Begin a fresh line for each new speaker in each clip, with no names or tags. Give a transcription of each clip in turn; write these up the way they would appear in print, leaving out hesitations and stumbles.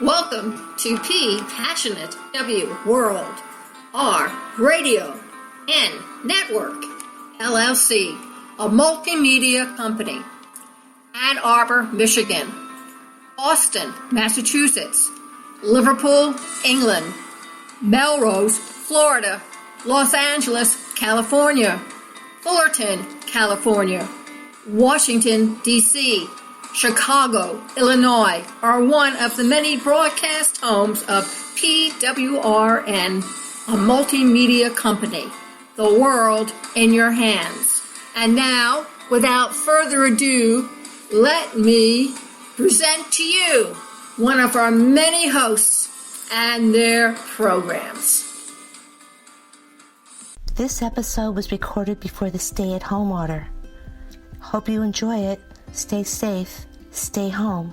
Welcome to P Passionate W World, R Radio N Network, LLC, a multimedia company. Ann Arbor, Michigan, Boston, Massachusetts, Liverpool, England, Melrose, Florida, Los Angeles, California, Fullerton, California, Washington, D.C., Chicago, Illinois are one of the many broadcast homes of PWRN, a multimedia company. The world in your hands. And now, without further ado, let me present to you one of our many hosts and their programs.
This episode was recorded before the stay-at-home order. Hope you enjoy it. Stay safe. Stay home.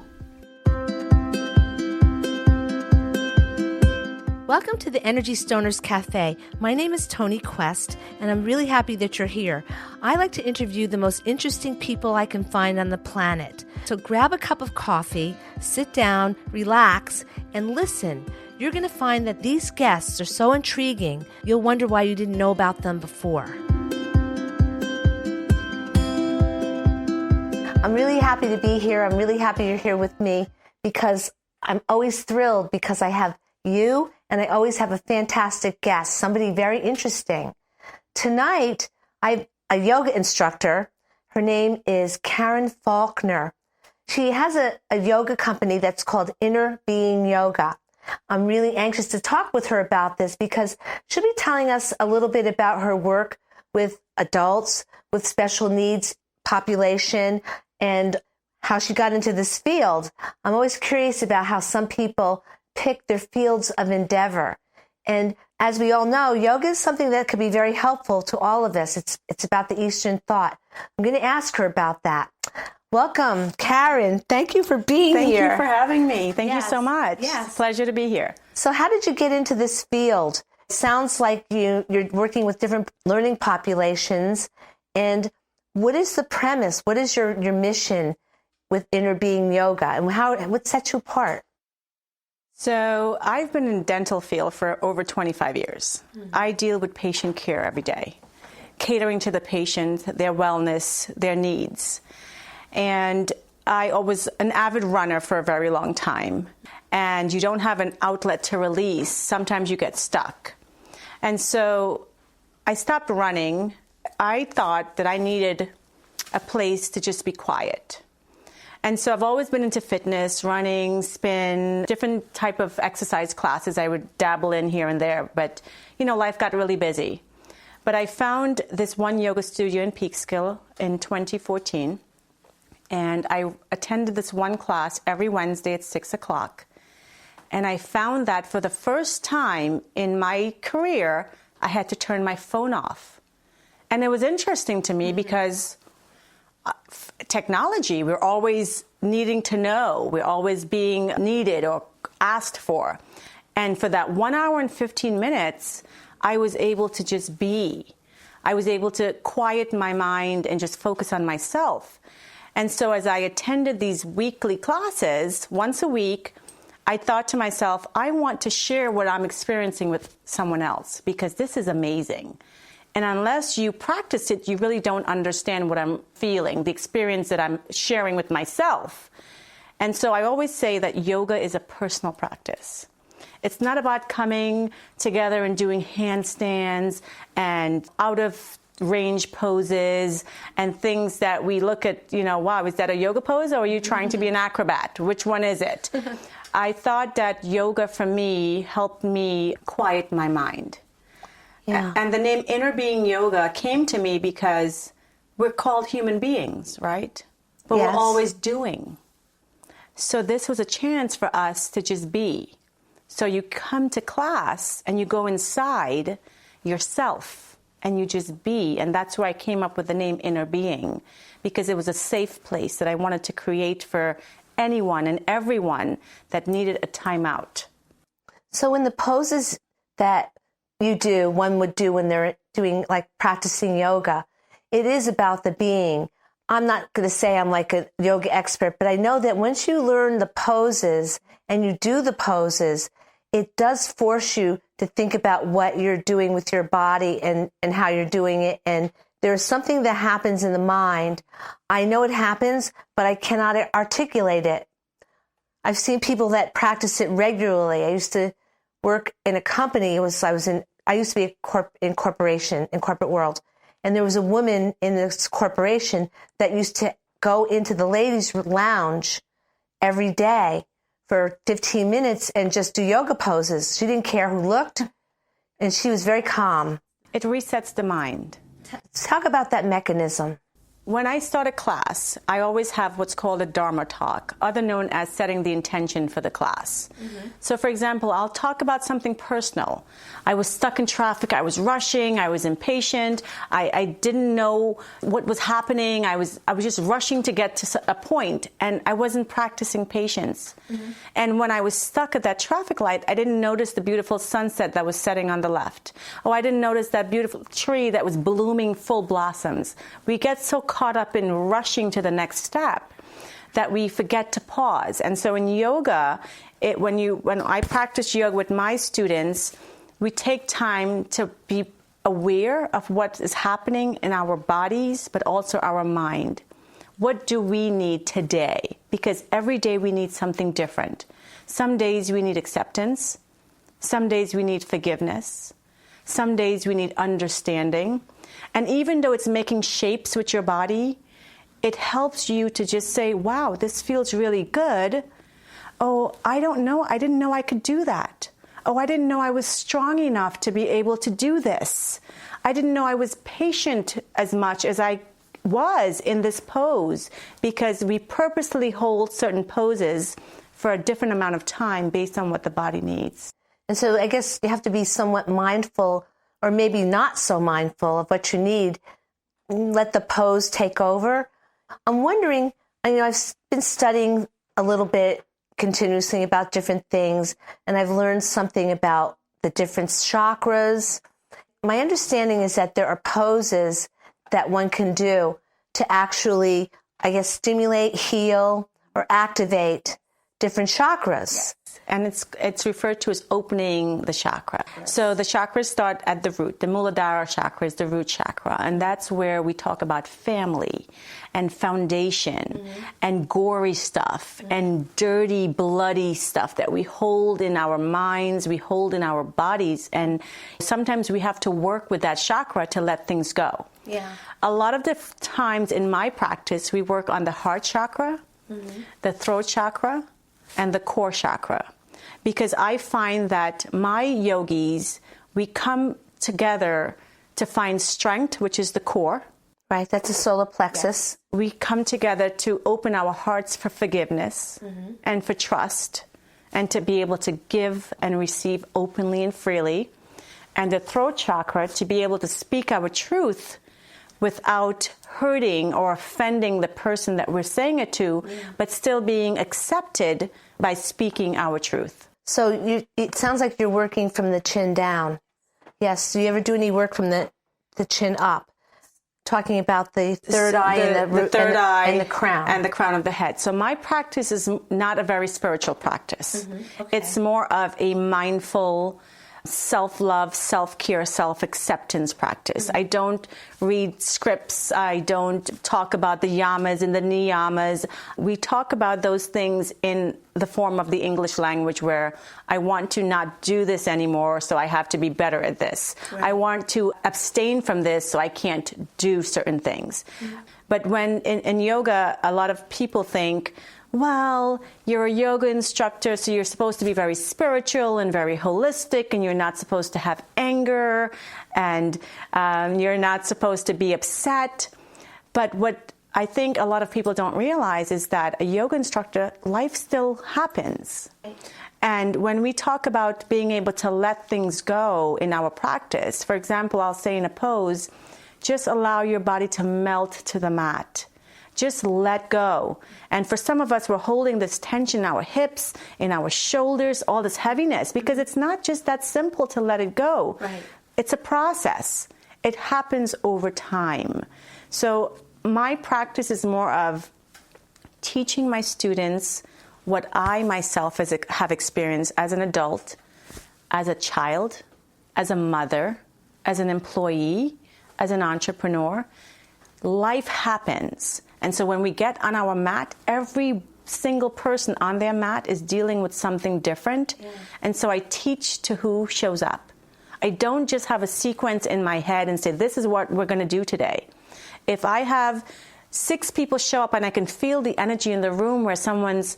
Welcome to the Energy Stoners Cafe. My name is Toni Quest, and I'm really happy that you're here. I like to interview the most interesting people I can find on the planet. So grab a cup of coffee, sit down, relax, and listen. You're going to find that these guests are so intriguing, you'll wonder why you didn't know about them before. I'm really happy to be here. I'm really happy you're here with me because I'm always thrilled because I have you and I always have a fantastic guest, somebody very interesting. Tonight, I have a yoga instructor. Her name is Karen Faulkner. She has a yoga company that's called Innerbeingyoga. I'm really anxious to talk with her about this because she'll be telling us a little bit about her work with adults with special needs population and how she got into this field. I'm always curious about how some people pick their fields of endeavor. And as we all know, yoga is something that could be very helpful to all of us. It's about the Eastern thought. I'm going to ask her about that. Welcome, Karen. Thank you for being here.
Thank you for having me. Thank you so much.
Yes.
Pleasure to be here.
So how did you get into this field? It sounds like you're working with different learning populations. And what is the premise? What is your mission with Innerbeingyoga? And what sets you apart?
So I've been in the dental field for over 25 years. Mm-hmm. I deal with patient care every day, catering to the patient, their wellness, their needs. And I was an avid runner for a very long time. And you don't have an outlet to release. Sometimes you get stuck. And so I stopped running. I thought that I needed a place to just be quiet. And so I've always been into fitness, running, spin, different type of exercise classes I would dabble in here and there. But, life got really busy. But I found this one yoga studio in Peekskill in 2014. And I attended this one class every Wednesday at 6 o'clock. And I found that for the first time in my career, I had to turn my phone off. And it was interesting to me because technology, we're always needing to know. We're always being needed or asked for. And for that 1 hour and 15 minutes, I was able to just be. I was able to quiet my mind and just focus on myself. And so as I attended these weekly classes, once a week, I thought to myself, I want to share what I'm experiencing with someone else because this is amazing. And unless you practice it, you really don't understand what I'm feeling, the experience that I'm sharing with myself. And so I always say that yoga is a personal practice. It's not about coming together and doing handstands and out of range poses and things that we look at, wow, is that a yoga pose or are you trying to be an acrobat? Which one is it? I thought that yoga for me helped me quiet my mind. Yeah. And the name Innerbeingyoga came to me because we're called human beings, right? But
Yes.
We're always doing. So this was a chance for us to just be. So you come to class and you go inside yourself and you just be. And that's where I came up with the name Inner Being, because it was a safe place that I wanted to create for anyone and everyone that needed a timeout.
So in the poses that one would do when they're doing like practicing yoga, it is about the being. I'm not going to say I'm like a yoga expert, but I know that once you learn the poses and you do the poses, it does force you to think about what you're doing with your body and how you're doing it. And there's something that happens in the mind. I know it happens, but I cannot articulate it. I've seen people that practice it regularly. I used to work in a company. I used to be in corporate world. And there was a woman in this corporation that used to go into the ladies' lounge every day for 15 minutes and just do yoga poses. She didn't care who looked, and she was very calm.
It resets the mind.
Talk about that mechanism.
When I start a class, I always have what's called a Dharma talk, other known as setting the intention for the class. Mm-hmm. So, for example, I'll talk about something personal. I was stuck in traffic. I was rushing. I was impatient. I didn't know what was happening. I was just rushing to get to a point, and I wasn't practicing patience. Mm-hmm. And when I was stuck at that traffic light, I didn't notice the beautiful sunset that was setting on the left. Oh, I didn't notice that beautiful tree that was blooming full blossoms. We get so caught up in rushing to the next step that we forget to pause. And so in yoga, when I practice yoga with my students, we take time to be aware of what is happening in our bodies, but also our mind. What do we need today? Because every day we need something different. Some days we need acceptance. Some days we need forgiveness. Some days we need understanding. And even though it's making shapes with your body, it helps you to just say, wow, this feels really good. Oh, I don't know. I didn't know I could do that. Oh, I didn't know I was strong enough to be able to do this. I didn't know I was patient as much as I was in this pose, because we purposely hold certain poses for a different amount of time based on what the body needs.
And so I guess you have to be somewhat mindful, or maybe not so mindful of what you need. Let the pose take over. I'm wondering, I've been studying a little bit continuously about different things, and I've learned something about the different chakras. My understanding is that there are poses that one can do to actually, stimulate, heal, or activate different chakras.
Yes. And it's referred to as opening the chakra. Yes. So the chakras start at the root. The Muladhara chakra is the root chakra. And that's where we talk about family and foundation and gory stuff and dirty, bloody stuff that we hold in our minds, we hold in our bodies. And sometimes we have to work with that chakra to let things go.
Yeah.
A lot of the times in my practice, we work on the heart chakra, the throat chakra, and the core chakra. Because I find that my yogis, we come together to find strength, which is the core.
Right, that's a solar plexus.
Yes. We come together to open our hearts for forgiveness and for trust, and to be able to give and receive openly and freely. And the throat chakra, to be able to speak our truth without hurting or offending the person that we're saying it to, but still being accepted by speaking our truth.
So it sounds like you're working from the chin down. Yes. Do you ever do any work from the chin up? Talking about the third eye and the third eye and the crown.
And the crown of the head. So my practice is not a very spiritual practice. Okay. It's more of a mindful, self-love, self-care, self-acceptance practice. I don't read scripts. I don't talk about the yamas and the niyamas. We talk about those things in the form of the English language, where I want to not do this anymore, so I have to be better at this. Right. I want to abstain from this, so I can't do certain things. But when in yoga, a lot of people think, well, you're a yoga instructor, so you're supposed to be very spiritual and very holistic, and you're not supposed to have anger, and you're not supposed to be upset. But what I think a lot of people don't realize is that a yoga instructor, life still happens. And when we talk about being able to let things go in our practice, for example, I'll say in a pose, just allow your body to melt to the mat. Just let go. And for some of us, we're holding this tension in our hips, in our shoulders, all this heaviness, because it's not just that simple to let it go.
Right.
It's a process. It happens over time. So my practice is more of teaching my students what I myself have experienced as an adult, as a child, as a mother, as an employee, as an entrepreneur. Life happens. And so when we get on our mat, every single person on their mat is dealing with something different. Yeah. And so I teach to who shows up. I don't just have a sequence in my head and say, this is what we're going to do today. If I have 6 people show up and I can feel the energy in the room where someone's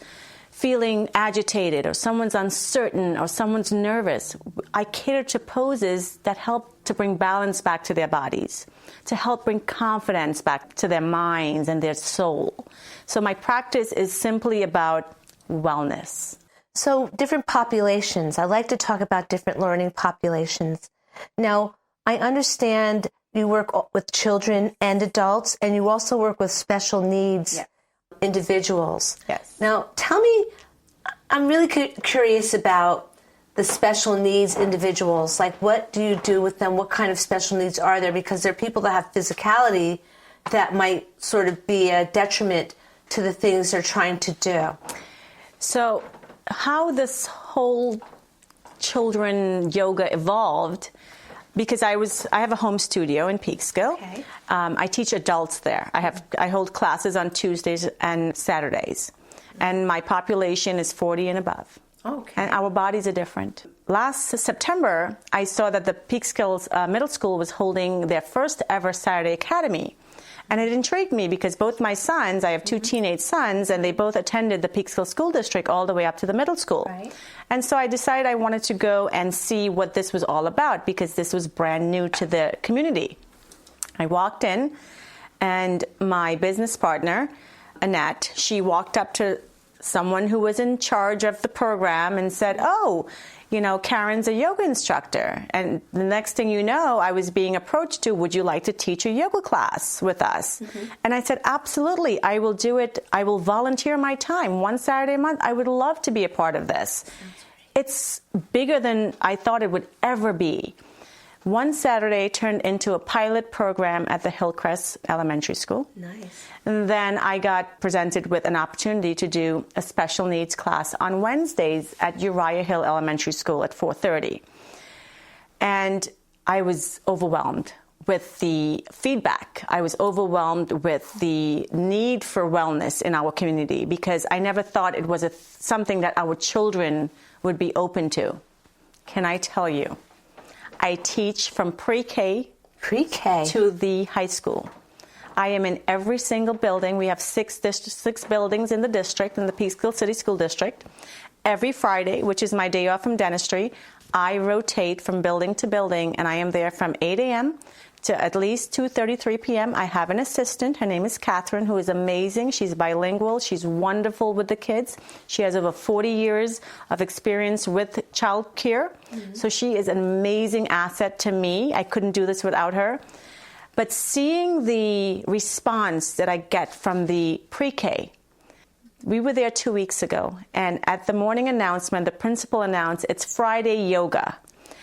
feeling agitated or someone's uncertain or someone's nervous, I cater to poses that help to bring balance back to their bodies, to help bring confidence back to their minds and their soul. So my practice is simply about wellness.
So different populations. I like to talk about different learning populations. Now, I understand you work with children and adults, and you also work with special needs individuals.
Yes.
Now, tell me, I'm really curious about the special needs individuals. Like, what do you do with them? What kind of special needs are there? Because there are people that have physicality that might sort of be a detriment to the things they're trying to do.
So how this whole children yoga evolved, because I have a home studio in Peekskill.
Okay.
I teach adults there. I hold classes on Tuesdays and Saturdays, and my population is 40 and above.
Okay.
And our bodies are different. Last September, I saw that the Peekskill's middle school was holding their first ever Saturday Academy. And it intrigued me because both my sons, I have 2 teenage sons, and they both attended the Peekskill School District all the way up to the middle school.
Right.
And so I decided I wanted to go and see what this was all about because this was brand new to the community. I walked in, and my business partner, Annette, she walked up to someone who was in charge of the program and said, oh, you know, Karen's a yoga instructor. And the next thing you know, I was being approached to, would you like to teach a yoga class with us? Mm-hmm. And I said, absolutely, I will do it. I will volunteer my time 1 Saturday a month. I would love to be a part of this. It's bigger than I thought it would ever be. One Saturday turned into a pilot program at the Hillcrest Elementary School.
Nice.
And then I got presented with an opportunity to do a special needs class on Wednesdays at Uriah Hill Elementary School at 4:30. And I was overwhelmed with the feedback. I was overwhelmed with the need for wellness in our community because I never thought it was something that our children would be open to. Can I tell you? I teach from pre-K to the high school. I am in every single building. We have 6 buildings in the district, in the Peekskill City School District. Every Friday, which is my day off from dentistry, I rotate from building to building, and I am there from 8 a.m. to at least 2:33 p.m. I have an assistant. Her name is Catherine, who is amazing. She's bilingual. She's wonderful with the kids. She has over 40 years of experience with child care. Mm-hmm. So she is an amazing asset to me. I couldn't do this without her. But seeing the response that I get from the pre-K, we were there 2 weeks ago, and at the morning announcement, the principal announced it's Friday yoga.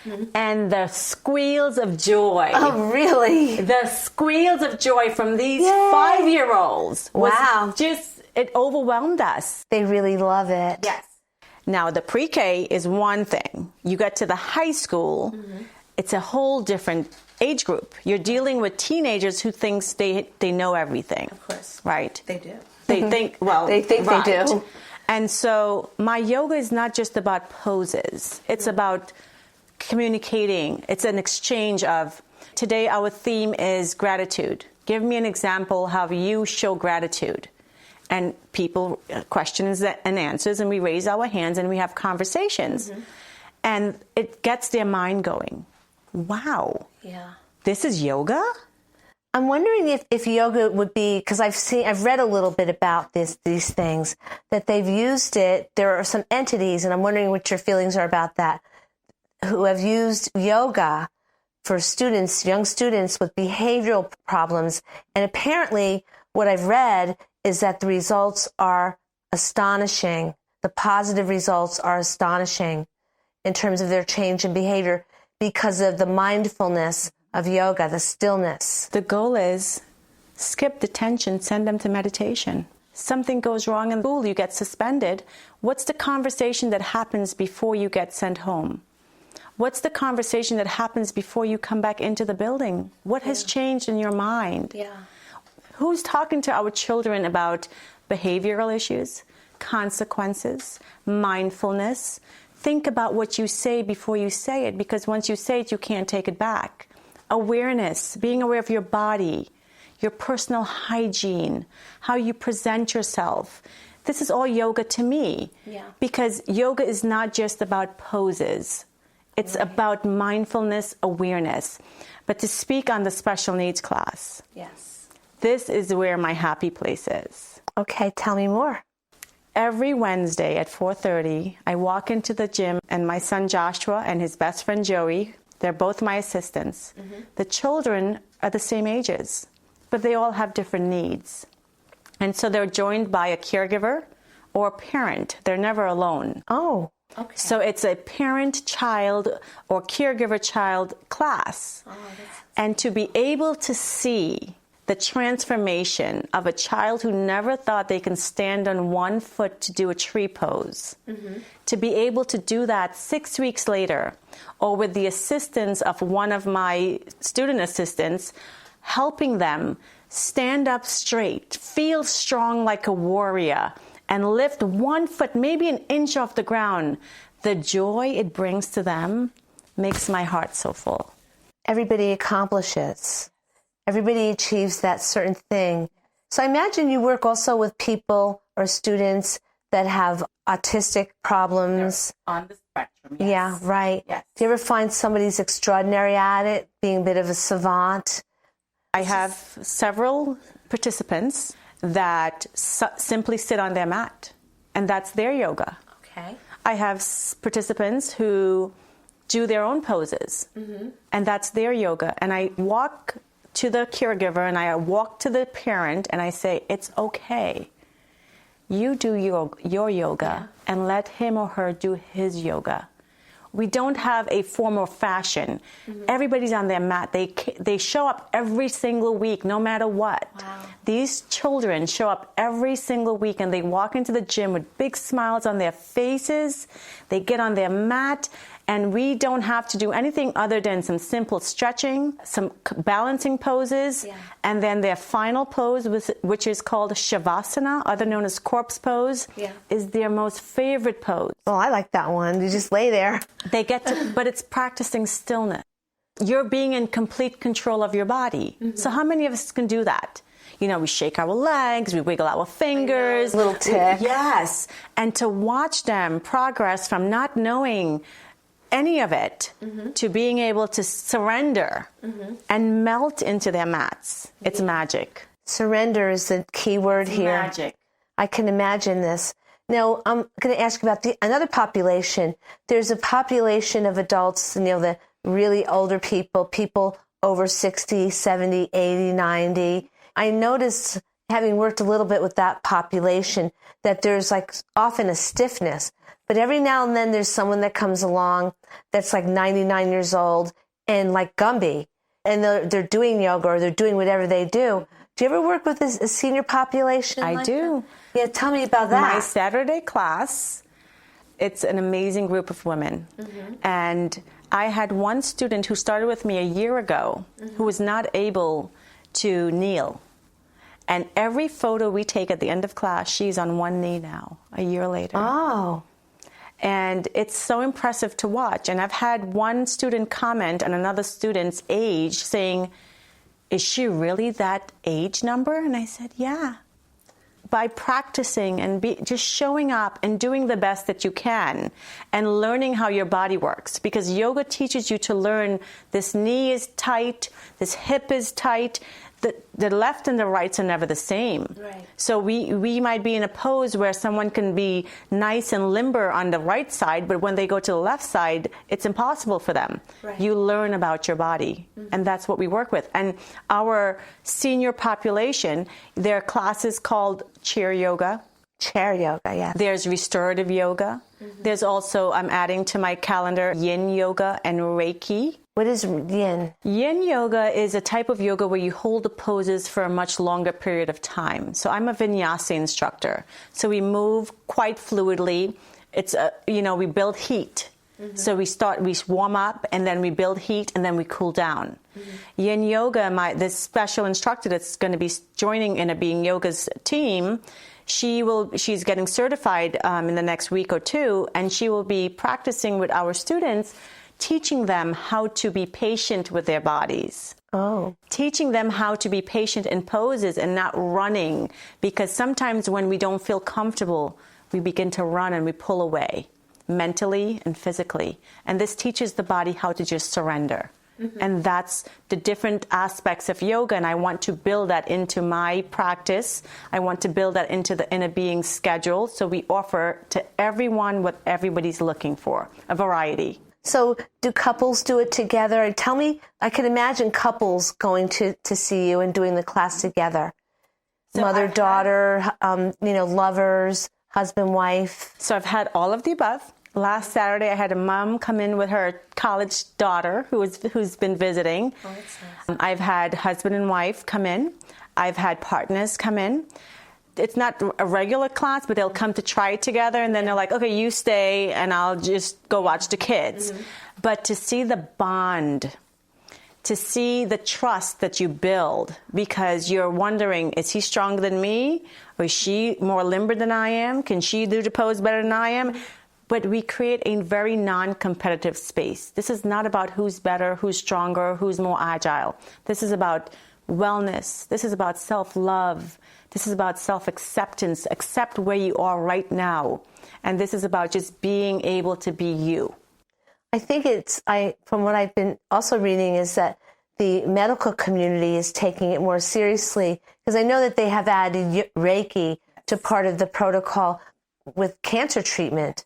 Mm-hmm. And the squeals of joy.
Oh, really?
The squeals of joy from these 5-year-olds.
Wow.
It overwhelmed us.
They really love it.
Yes. Now, the pre-K is one thing. You get to the high school, it's a whole different age group. You're dealing with teenagers who think they know everything.
Of course.
Right?
They do.
They think, well,
they think
right.
they do.
And so my yoga is not just about poses. It's about communicating. It's an exchange of, today our theme is gratitude. Give me an example how you show gratitude. And people, questions and answers, and we raise our hands and we have conversations. Mm-hmm. And it gets their mind going. Wow.
Yeah.
This is yoga?
I'm wondering if yoga would be, because I've read a little bit about these things, that they've used it. There are some entities, and I'm wondering what your feelings are about that, who have used yoga for students, young students with behavioral problems. And apparently what I've read is that the results are astonishing. The positive results are astonishing in terms of their change in behavior because of the mindfulness of yoga, the stillness.
The goal is skip detention, send them to meditation. Something goes wrong in school, you get suspended. What's the conversation that happens before you get sent home? What's the conversation that happens before you come back into the building? What has changed in your mind? Who's talking to our children about behavioral issues, consequences, mindfulness? Think about what you say before you say it, because once you say it, you can't take it back. Awareness, being aware of your body, your personal hygiene, how you present yourself. This is all yoga to me, because yoga is not just about poses. It's about mindfulness, awareness. But to speak on the special needs class, this is where my happy place is.
Okay, tell me more.
Every Wednesday at 4:30, I walk into the gym, and my son Joshua and his best friend Joey, they're both my assistants. The children are the same ages, but they all have different needs. And so they're joined by a caregiver or a parent. They're never alone.
Oh, okay.
So it's a parent-child or caregiver-child class. And to be able to see the transformation of a child who never thought they can stand on one foot to do a tree pose, to be able to do that 6 weeks later, or with the assistance of one of my student assistants, helping them stand up straight, feel strong like a warrior, and lift 1 foot, maybe an inch off the ground. The joy it brings to them makes my heart so full.
Everybody accomplishes. Everybody achieves that certain thing. So I imagine you work also with people or students that have autistic problems.
They're on the spectrum, yes.
Yeah, right.
Yes.
Do you ever find somebody's extraordinary at it, being a bit of a savant?
I have several participants that simply sit on their mat, and that's their yoga.
Okay.
I have participants who do their own poses, and that's their yoga. And I walk to the caregiver and I walk to the parent and I say, it's okay. You do your yoga and let him or her do his yoga. We don't have a form or fashion. Everybody's on their mat. They show up every single week, no matter what.
Wow.
These children show up every single week, and they walk into the gym with big smiles on their faces. They get on their mat, and we don't have to do anything other than some simple stretching, some balancing poses, and then their final pose, which is called Shavasana, other known as corpse pose, is their most favorite pose.
Oh, I like that one. You just lay there.
They get to, but it's practicing stillness. You're being in complete control of your body. So how many of us can do that? You know, we shake our legs, we wiggle our fingers.
Little tick.
Yes. And to watch them progress from not knowing any of it to being able to surrender and melt into their mats. It's magic.
Surrender is the key word here.
Magic.
I can imagine this. Now, I'm going to ask you about another population. There's a population of adults, the really older people over 60, 70, 80, 90. I noticed, having worked a little bit with that population, that there's often a stiffness. But every now and then there's someone that comes along that's 99 years old and like Gumby, and they're doing yoga or they're doing whatever they do. Do you ever work with a senior population?
I do.
That? Yeah, tell me about that.
My Saturday class, it's an amazing group of women. And I had one student who started with me a year ago who was not able to kneel. And every photo we take at the end of class, she's on one knee now, a year later.
Oh.
And it's so impressive to watch. And I've had one student comment on another student's age saying, is she really that age number? And I said, yeah. By practicing and just showing up and doing the best that you can and learning how your body works. Because yoga teaches you to learn this knee is tight, this hip is tight. The left and the rights are never the same.
Right.
So we might be in a pose where someone can be nice and limber on the right side, but when they go to the left side, it's impossible for them.
Right.
You learn about your body, and that's what we work with. And our senior population, their class is called chair yoga.
Chair yoga, yeah.
There's restorative yoga. There's also, I'm adding to my calendar, yin yoga and Reiki.
What is yin?
Yin yoga is a type of yoga where you hold the poses for a much longer period of time. So I'm a vinyasa instructor. So we move quite fluidly. It's we build heat. Mm-hmm. So we warm up, and then we build heat, and then we cool down. Mm-hmm. Yin yoga, this special instructor that's going to be joining Inner Being Yoga's team, she's getting certified in the next week or two, and she will be practicing with our students, teaching them how to be patient with their bodies.
Oh.
Teaching them how to be patient in poses and not running, because sometimes when we don't feel comfortable, we begin to run and we pull away, mentally and physically. And this teaches the body how to just surrender. Mm-hmm. And that's the different aspects of yoga. And I want to build that into my practice. I want to build that into the Inner Being schedule. So we offer to everyone what everybody's looking for, a variety.
So do couples do it together? Tell me, I can imagine couples going to see you and doing the class together. So mother, daughter, lovers, husband, wife.
So I've had all of the above. Last Saturday, I had a mom come in with her college daughter who's been visiting. Oh, that's nice. I've had husband and wife come in. I've had partners come in. It's not a regular class, but they'll come to try it together, and then they're like, okay, you stay, and I'll just go watch the kids. Mm-hmm. But to see the bond, to see the trust that you build, because you're wondering, is he stronger than me? Or is she more limber than I am? Can she do the pose better than I am? But we create a very non-competitive space. This is not about who's better, who's stronger, who's more agile. This is about wellness. This is about self-love. This is about self-acceptance. Accept where you are right now. And this is about just being able to be you.
I think from what I've been also reading is that the medical community is taking it more seriously, because I know that they have added Reiki to part of the protocol with cancer treatment.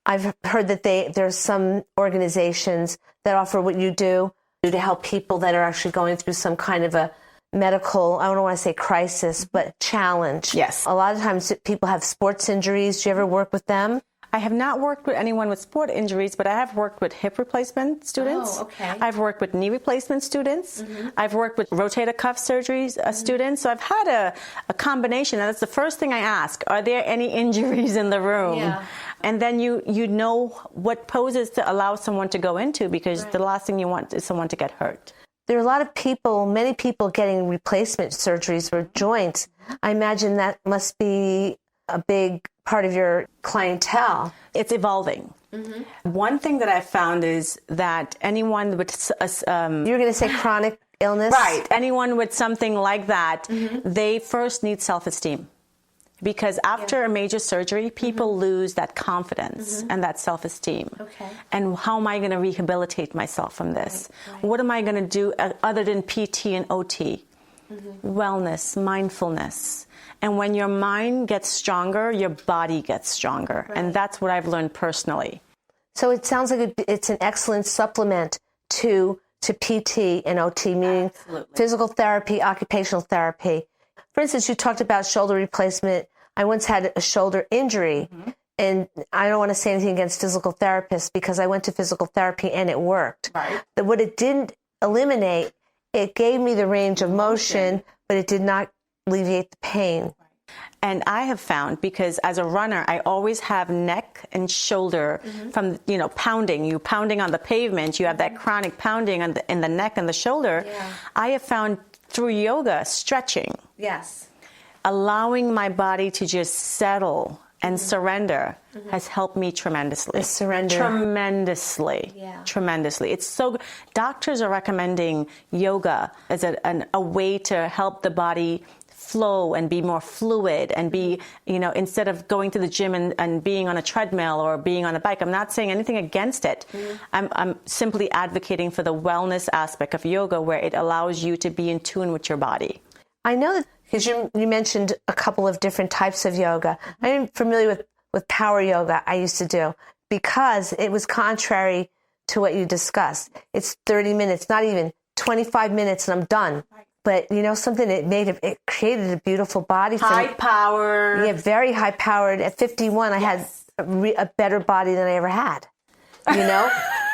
I've heard that there's some organizations that offer what you do to help people that are actually going through some kind of a medical, I don't want to say crisis, but challenge.
Yes.
A lot of times people have sports injuries. Do you ever work with them?
I have not worked with anyone with sport injuries, but I have worked with hip replacement students.
Oh, okay.
I've worked with knee replacement students. Mm-hmm. I've worked with rotator cuff surgeries students. So I've had a combination. And that's the first thing I ask. Are there any injuries in the room? Yeah. And then you know what poses to allow someone to go into, because the last thing you want is someone to get hurt.
There are a lot of people, many people getting replacement surgeries for joints. I imagine that must be a big part of your clientele.
It's evolving. Mm-hmm. One thing that I've found is that anyone with...
You're going to say chronic illness?
Right. Anyone with something like that, they first need self-esteem. Because after a major surgery, people lose that confidence and that self-esteem. Okay. And how am I going to rehabilitate myself from this? Right. What am I going to do other than PT and OT? Wellness, mindfulness. And when your mind gets stronger, your body gets stronger. Right. And that's what I've learned personally.
So it sounds like it's an excellent supplement to PT and OT, meaning physical therapy, occupational therapy. For instance, you talked about shoulder replacement. I once had a shoulder injury, and I don't want to say anything against physical therapists, because I went to physical therapy and it worked. Right. But what it didn't eliminate, it gave me the range of motion, but it did not alleviate the pain.
And I have found, because as a runner, I always have neck and shoulder from, pounding. You're pounding on the pavement. You have that chronic pounding in the neck and the shoulder. Yeah. I have found through yoga, stretching. Yes. Allowing my body to just settle and surrender has helped me tremendously.
Surrender.
Tremendously. Yeah. Tremendously. It's so... Doctors are recommending yoga as a way to help the body flow and be more fluid and be, instead of going to the gym and being on a treadmill or being on a bike. I'm not saying anything against it. I'm simply advocating for the wellness aspect of yoga, where it allows you to be in tune with your body.
I know that, because you mentioned a couple of different types of yoga. I'm familiar with power yoga I used to do, because it was contrary to what you discussed. It's 30 minutes, not even 25 minutes, and I'm done. But something, it created a beautiful body for
high power.
Yeah, very high powered. At 51, I had a better body than I ever had.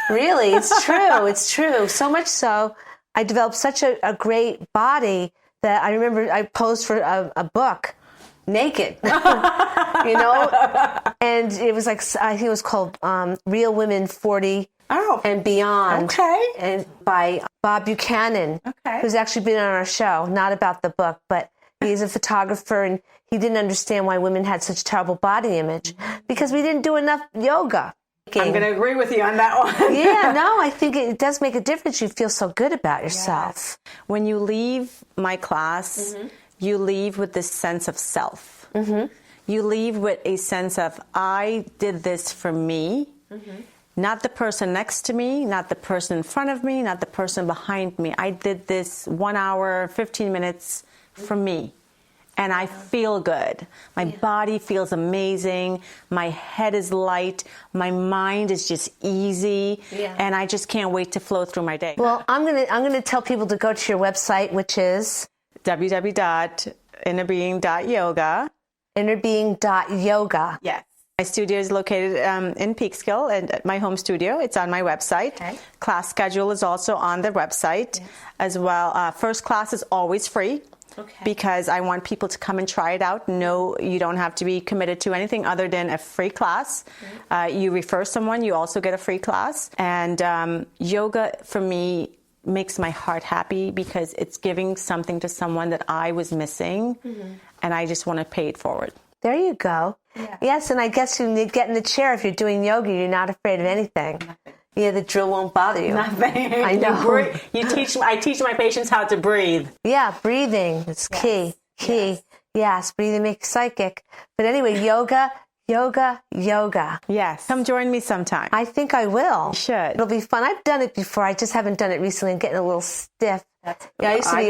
Really, it's true. It's true. So much so, I developed such a great body that I remember I posed for a book naked, and it was like, I think it was called Real Women 40 and Beyond.
Okay.
And by Bob Buchanan, who's actually been on our show, not about the book, but he's a photographer, and he didn't understand why women had such terrible body image because we didn't do enough yoga.
I'm going to agree with you on that one.
Yeah, no, I think it does make a difference. You feel so good about yourself.
Yes. When you leave my class, you leave with this sense of self. You leave with a sense of, I did this for me, not the person next to me, not the person in front of me, not the person behind me. I did this 1 hour, 15 minutes for me. And I feel good. My body feels amazing. My head is light. My mind is just easy. And I just can't wait to flow through my day.
Well, I'm gonna tell people to go to your website, which is
www.innerbeing.yoga.
innerbeing.yoga.
Yes. My studio is located in Peekskill, and at my home studio. It's on my website.
Okay.
Class schedule is also on the website as well. First class is always free. Because I want people to come and try it out. No, you don't have to be committed to anything other than a free class. You refer someone, you also get a free class. And yoga, for me, makes my heart happy because it's giving something to someone that I was missing, and I just want to pay it forward.
There you go. Yes, and I guess you need to get in the chair if you're doing yoga. You're not afraid of anything. Yeah, the drill won't bother you.
Nothing.
I know.
I teach my patients how to breathe.
Yeah, breathing is key. Yes, breathing makes psychic. But anyway, yoga.
Yes. Come join me sometime.
I think I will.
You should.
It'll be fun. I've done it before. I just haven't done it recently and getting a little stiff.
I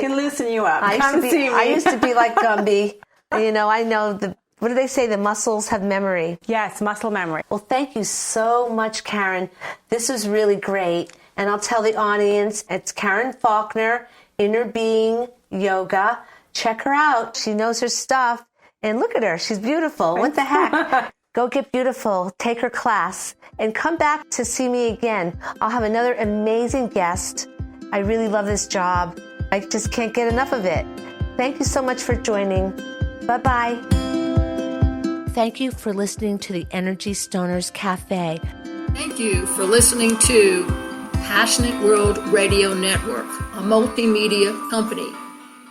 can loosen you up. Come see me.
I used to be like Gumby. I know what do they say? The muscles have memory.
Yes, muscle memory.
Well, thank you so much, Karen. This was really great. And I'll tell the audience, it's Karen Faulkner, Inner Being Yoga. Check her out. She knows her stuff. And look at her. She's beautiful. What the heck? Go get beautiful. Take her class. And come back to see me again. I'll have another amazing guest. I really love this job. I just can't get enough of it. Thank you so much for joining. Bye-bye. Thank you for listening to the Energy Stoners Cafe.
Thank you for listening to Passionate World Radio Network, a multimedia company.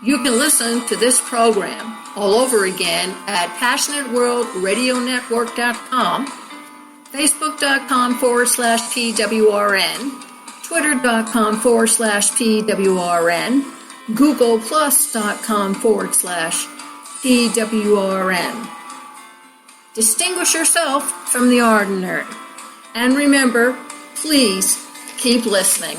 You can listen to this program all over again at PassionateWorldRadioNetwork.com, Facebook.com/PWRN, Twitter.com/PWRN, GooglePlus.com/PWRN. Distinguish yourself from the ordinary. And remember, please keep listening.